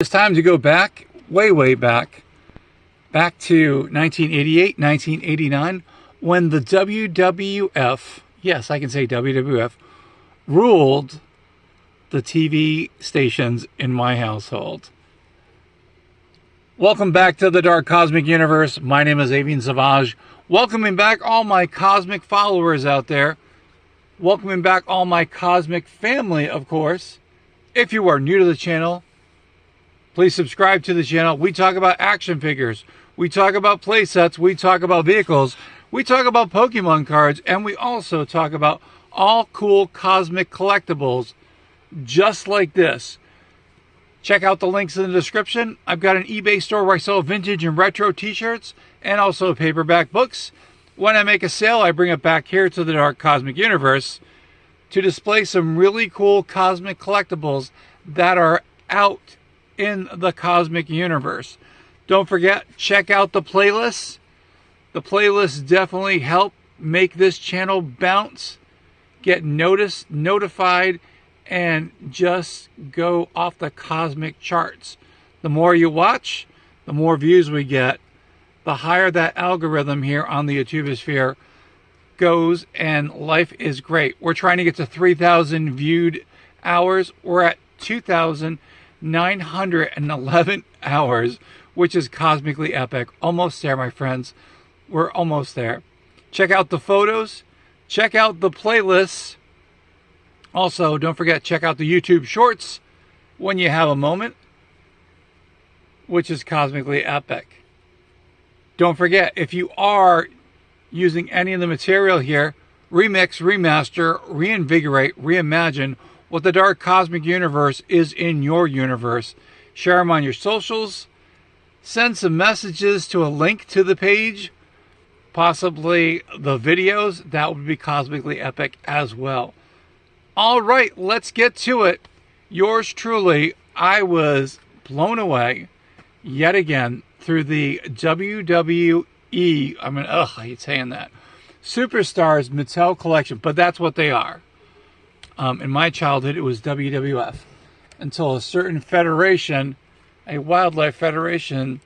It's time to go back, way back to 1988, 1989, when the WWF, yes, I can say WWF, ruled the TV stations in my household. Welcome back to the Dark Cosmic Universe. My name is Avian Savage. Welcoming back all my cosmic followers out there. Welcoming back all my cosmic family, of course. If you are new to the channel, please subscribe to the channel. We talk about action figures. We talk about play sets. We talk about vehicles. We talk about Pokemon cards. And we also talk about all cool cosmic collectibles just like this. Check out the links in the description. I've got an eBay store where I sell vintage and retro t-shirts and also paperback books. When I make a sale, I bring it back here to the Dark Cosmic Universe to display some really cool cosmic collectibles that are out in the cosmic universe. Don't forget, check out the playlists. The playlists definitely help make this channel bounce, get noticed, notified, and just go off the cosmic charts. The more you watch, the more views we get, the higher that algorithm here on the YouTubesphere goes, and life is great. We're trying to get to 3,000 viewed hours. We're at 2,911 hours, which is cosmically epic. Almost there, my friends. We're almost there. Check out the photos. Check out the playlists. Also, don't forget, check out the YouTube shorts when you have a moment, which is cosmically epic. Don't forget, if you are using any of the material here, remix, remaster, reinvigorate, reimagine what the Dark Cosmic Universe is in your universe. Share them on your socials. Send some messages to a link to the page, possibly the videos. That would be cosmically epic as well. All right, let's get to it. Yours truly, I was blown away yet again through the WWE. I hate saying that. Superstars Mattel collection, but that's what they are. In my childhood, it was WWF, until a certain federation, a wildlife federation,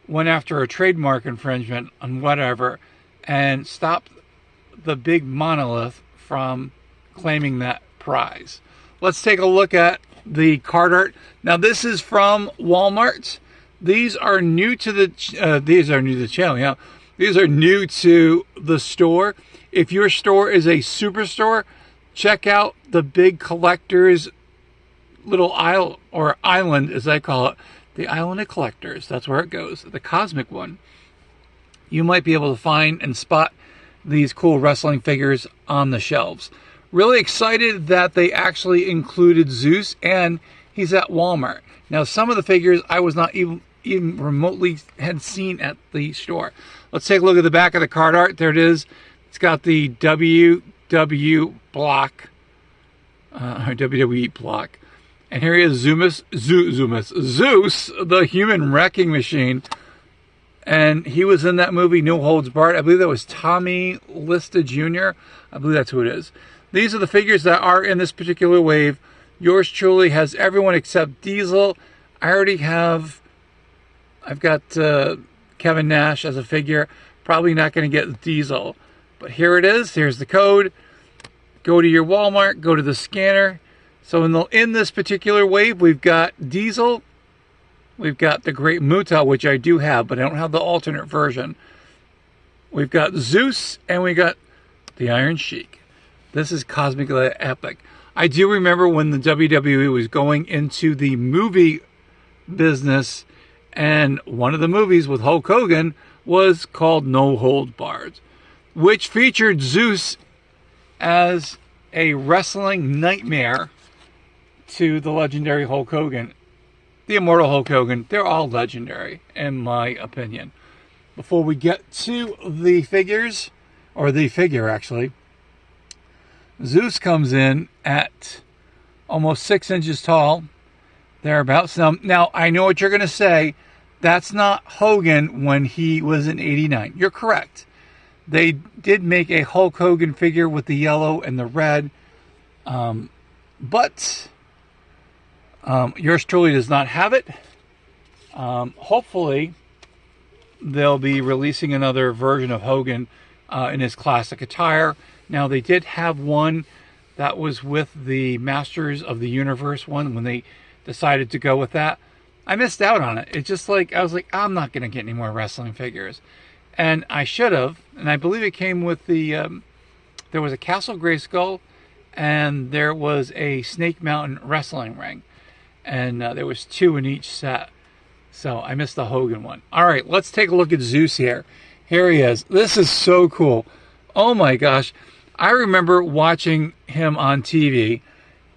went after a trademark infringement on whatever and stopped the big monolith from claiming that prize. Let's take a look at the card art. Now, this is from Walmart. These are new to the channel. Yeah, these are new to the store. If your store is a superstore, check out the big collectors little isle, or island as I call it, the island of collectors. That's where it goes, the cosmic one. You might be able to find and spot these cool wrestling figures on the shelves. Really excited that they actually included Zeus, and he's at Walmart. Now, some of the figures I was not even remotely had seen at the store. Let's take a look at the back of the card art. There it is. It's got the WWE block, and here he is, Zeus, the human wrecking machine, and he was in that movie No Holds Barred. I believe that was Tommy Lista Jr. I believe that's who it is. These are the figures that are in this particular wave. Yours truly has everyone except Diesel. I've got Kevin Nash as a figure. Probably not going to get Diesel. But here it is. Here's the code. Go to your Walmart. Go to the scanner. So in this particular wave, we've got Diesel. We've got the Great Muta, which I do have, but I don't have the alternate version. We've got Zeus, and we got the Iron Sheik. This is cosmically epic. I do remember when the WWE was going into the movie business, and one of the movies with Hulk Hogan was called No Holds Barred, which featured Zeus as a wrestling nightmare to the legendary Hulk Hogan. The immortal Hulk Hogan, they're all legendary, in my opinion. Before we get to the figures, or the figure actually, Zeus comes in at almost 6 inches tall, thereabouts. Now, I know what you're going to say. That's not Hogan when he was in '89. You're correct. They did make a Hulk Hogan figure with the yellow and the red. But Yours truly does not have it. Hopefully, they'll be releasing another version of Hogan in his classic attire. Now, they did have one that was with the Masters of the Universe one when they decided to go with that. I missed out on it. It's just like, I was like, I'm not going to get any more wrestling figures. And I should have. And I believe it came with the, there was a Castle Grayskull and there was a Snake Mountain wrestling ring. And there was 2 in each set. So I missed the Hogan one. All right, let's take a look at Zeus here. Here he is. This is so cool. Oh my gosh. I remember watching him on TV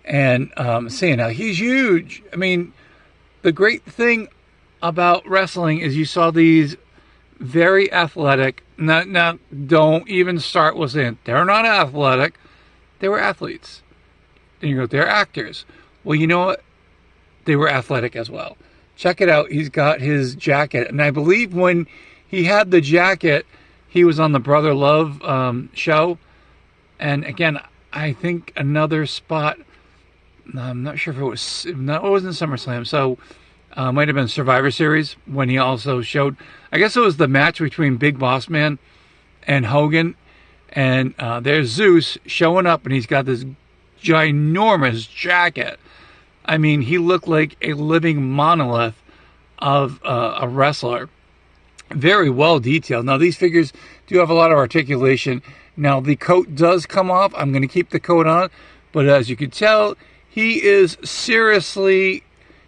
and seeing how he's huge. I mean, the great thing about wrestling is you saw these very athletic. Now don't even start with saying they're not athletic. They were athletes. And you go, they're actors. Well, you know what? They were athletic as well. Check it out. He's got his jacket. And I believe when he had the jacket, he was on the Brother Love show. And again, I think another spot, I'm not sure if it was, no, it wasn't SummerSlam. So it might have been Survivor Series when he also showed, I guess it was the match between Big Boss Man and Hogan. And there's Zeus showing up and he's got this ginormous jacket. I mean, he looked like a living monolith of a wrestler. Very well detailed. Now, these figures do have a lot of articulation. Now, the coat does come off. I'm going to keep the coat on. But as you can tell, he is seriously,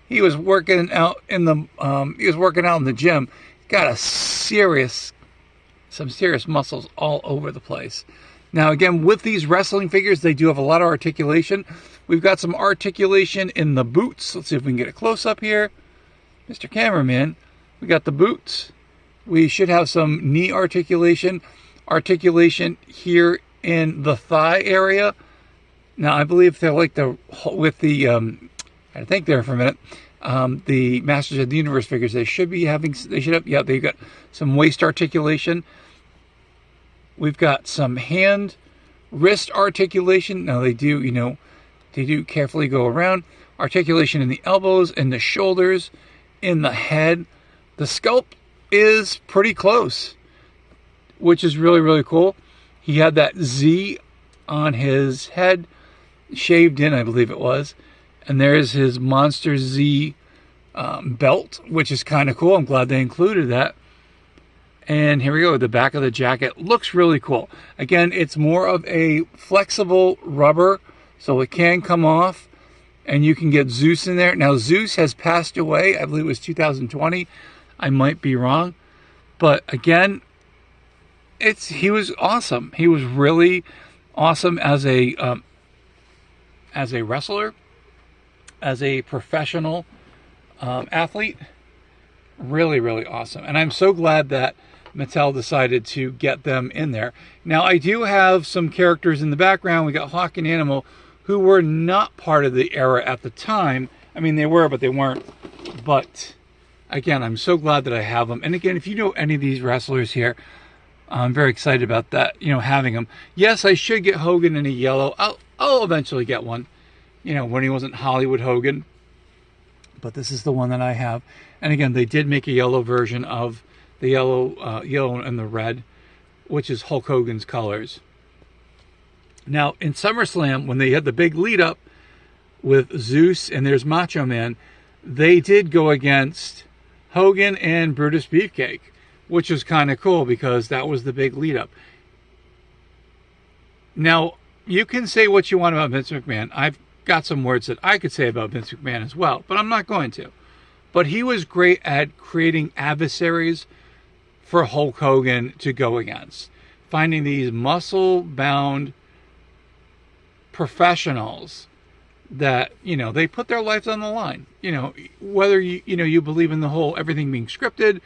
he was working out in the gym. Got some serious muscles all over the place. Now, again, with these wrestling figures, they do have a lot of articulation. We've got some articulation in the boots. Let's see if we can get a close-up here. Mr. Cameraman, we got the boots. We should have some knee articulation here in the thigh area. Now, I believe they're like I had to think there for a minute. The Masters of the Universe figures, they've got some waist articulation. We've got some hand, wrist articulation. Now, they do carefully go around. Articulation in the elbows, in the shoulders, in the head. The sculpt is pretty close, which is really, really cool. He had that Z on his head, shaved in, I believe it was. And there's his Monster Z belt, which is kind of cool. I'm glad they included that. And here we go. The back of the jacket looks really cool. Again, it's more of a flexible rubber, so it can come off. And you can get Zeus in there. Now, Zeus has passed away. I believe it was 2020. I might be wrong. But again, he was awesome. He was really awesome as a wrestler, as a professional athlete. Really, really awesome. And I'm so glad that Mattel decided to get them in there. Now, I do have some characters in the background. We got Hawk and Animal, who were not part of the era at the time. I mean, they were, but they weren't. But again, I'm so glad that I have them. And again, if you know any of these wrestlers here, I'm very excited about that, having them. Yes, I should get Hogan in a yellow. I'll eventually get one, when he wasn't Hollywood Hogan. But this is the one that I have. And again, they did make a yellow version of the yellow and the red, which is Hulk Hogan's colors. Now, in SummerSlam, when they had the big lead up with Zeus and there's Macho Man, they did go against Hogan and Brutus Beefcake, which was kind of cool because that was the big lead up. Now, you can say what you want about Vince McMahon. I've got some words that I could say about Vince McMahon as well, but I'm not going to. But he was great at creating adversaries for Hulk Hogan to go against. Finding these muscle-bound professionals that, they put their lives on the line. Whether you believe in the whole everything being scripted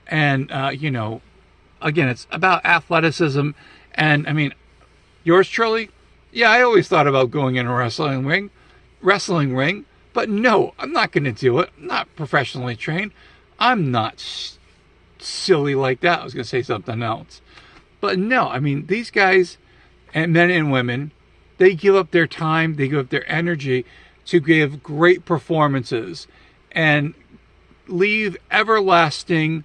and, again, it's about athleticism. And, I mean, yours truly, yeah, I always thought about going in a wrestling ring, but no, I'm not going to do it. I'm not professionally trained. I'm not silly like that. I was going to say something else. But no, I mean, these guys, and men and women, they give up their time, they give up their energy to give great performances and leave everlasting,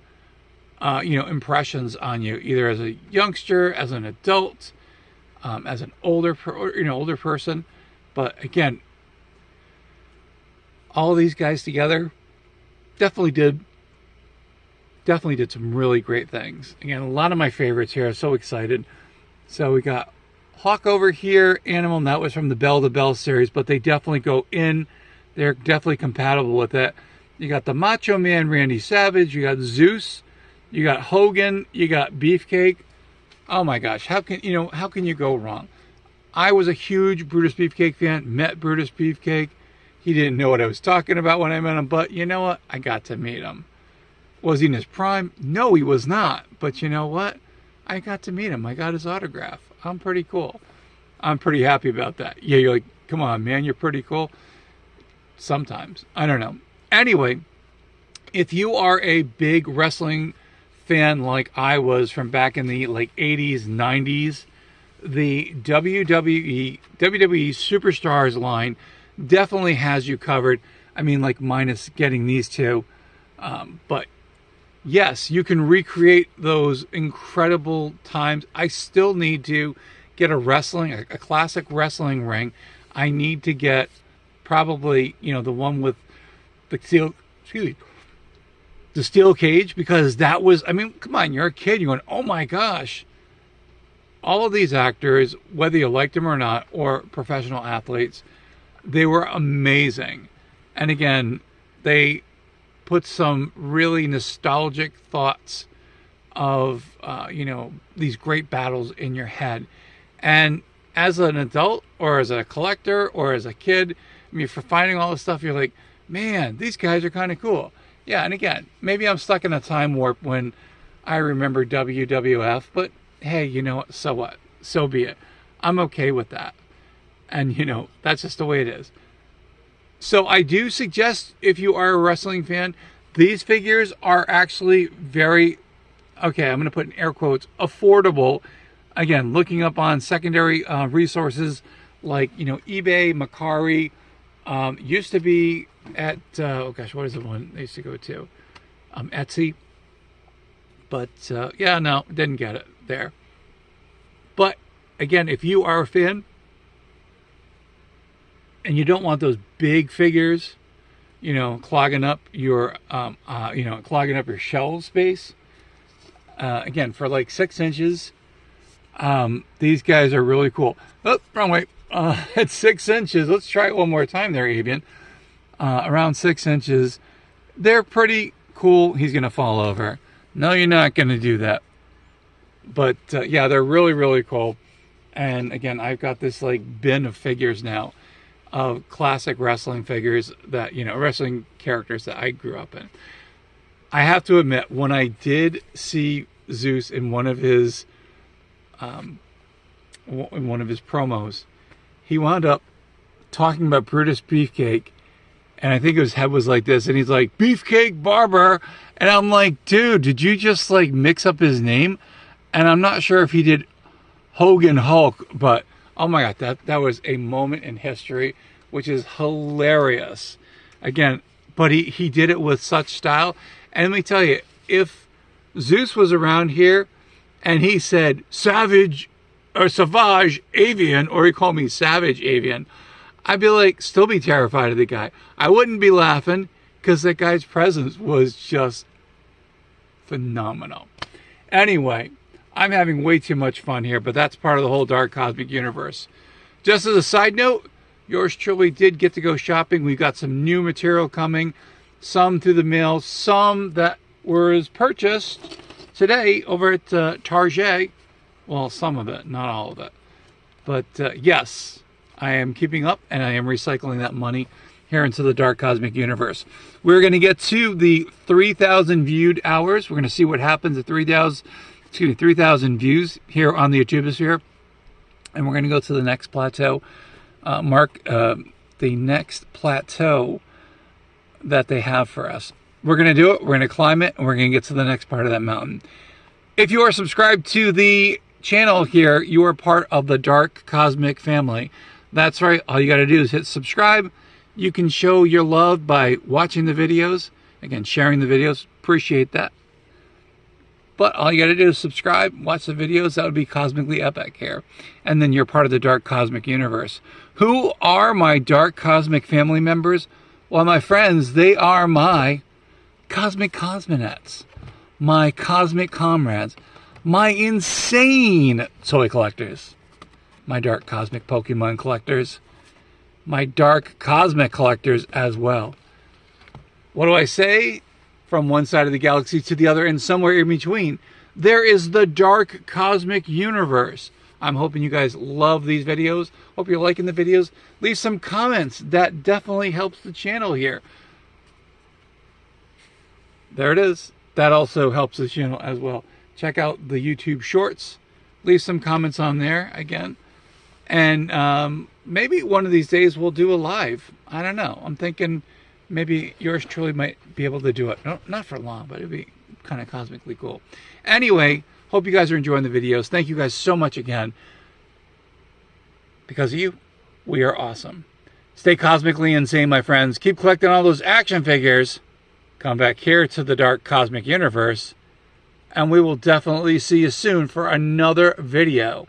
impressions on you, either as a youngster, as an adult, as an older person. But again, all of these guys together definitely did some really great things. Again, a lot of my favorites here. I'm so excited. So we got Hawk over here, Animal, and that was from the Bell to Bell series, but they definitely go in. They're definitely compatible with it. You got the Macho Man, Randy Savage. You got Zeus. You got Hogan. You got Beefcake. Oh my gosh, how can you go wrong? I was a huge Brutus Beefcake fan. Met Brutus Beefcake. He didn't know what I was talking about when I met him, but you know what? I got to meet him. Was he in his prime? No, he was not. But you know what? I got to meet him. I got his autograph. I'm pretty cool. I'm pretty happy about that. Yeah, you're like, come on, man, you're pretty cool. Sometimes. I don't know. Anyway, if you are a big wrestling fan like I was from back in the 80s, 90s, the WWE Superstars line definitely has you covered. I mean, minus getting these two. But yes, you can recreate those incredible times. I still need to get a classic wrestling ring. I need to get probably, the one with the steel cage, because that was, come on, you're a kid, you're going, oh my gosh. All of these actors, whether you liked them or not, or professional athletes, they were amazing. And again, they put some really nostalgic thoughts of, these great battles in your head. And as an adult, or as a collector, or as a kid, for finding all this stuff, you're like, man, these guys are kind of cool. Yeah, and again, maybe I'm stuck in a time warp when I remember WWF, but hey, you know what? So what? So be it. I'm okay with that. And, that's just the way it is. So I do suggest, if you are a wrestling fan, these figures are actually very, okay, I'm going to put in air quotes, affordable. Again, looking up on secondary resources like, eBay, Mercari, used to be at, what is the one they used to go to? Etsy. But, no, didn't get it there. But, again, if you are a fan and you don't want those big figures, clogging up your, shelf space, again, for 6 inches, these guys are really cool. Oh, wrong way. At 6 inches, let's try it one more time there, Avian. Around 6 inches, they're pretty cool. He's going to fall over. No, you're not going to do that. But, yeah, they're really, really cool. And, again, I've got this, bin of figures now of classic wrestling figures that, wrestling characters that I grew up in. I have to admit, when I did see Zeus in one of his promos, he wound up talking about Brutus Beefcake, and I think his head was like this, and he's like, Beefcake Barber, and I'm like, dude, did you just mix up his name? And I'm not sure if he did Hogan Hulk, but oh my god, that was a moment in history, which is hilarious. Again, but he did it with such style. And let me tell you, if Zeus was around here and he said Savage or Savage Avian, or he called me Savage Avian, I'd be still be terrified of the guy. I wouldn't be laughing, because that guy's presence was just phenomenal. Anyway, I'm having way too much fun here, but that's part of the whole Dark Cosmic Universe. Just as a side note, yours truly did get to go shopping. We've got some new material coming, some through the mail, some that was purchased today over at Target. Well, some of it, not all of it. But yes, I am keeping up, and I am recycling that money here into the Dark Cosmic Universe. We're going to get to the 3,000 viewed hours. We're going to see what happens at 3,000 views here on the YouTubesphere. And we're going to go to the next plateau. Mark the next plateau that they have for us. We're going to do it. We're going to climb it, and we're going to get to the next part of that mountain. If you are subscribed to the channel here, you are part of the Dark Cosmic family. That's right. All you got to do is hit subscribe. You can show your love by watching the videos. Again, sharing the videos. Appreciate that. But all you got to do is subscribe, watch the videos. That would be cosmically epic here. And then you're part of the dark cosmic universe. Who are my dark cosmic family members? Well, my friends, they are my cosmic cosmonauts, my cosmic comrades, my insane toy collectors, my dark cosmic Pokemon collectors, my dark cosmic collectors as well. What do I say? From one side of the galaxy to the other and somewhere in between, there is the dark cosmic universe. I'm hoping you guys love these videos. Hope you're liking the videos. Leave some comments. That definitely helps the channel here. There it is. That also helps the channel as well. Check out the YouTube shorts. Leave some comments on there again. And maybe one of these days we'll do a live. I don't know. I'm thinking maybe yours truly might be able to do it. No, not for long, but it'd be kind of cosmically cool. Anyway, hope you guys are enjoying the videos. Thank you guys so much again. Because of you, we are awesome. Stay cosmically insane, my friends. Keep collecting all those action figures. Come back here to the dark cosmic universe. And we will definitely see you soon for another video.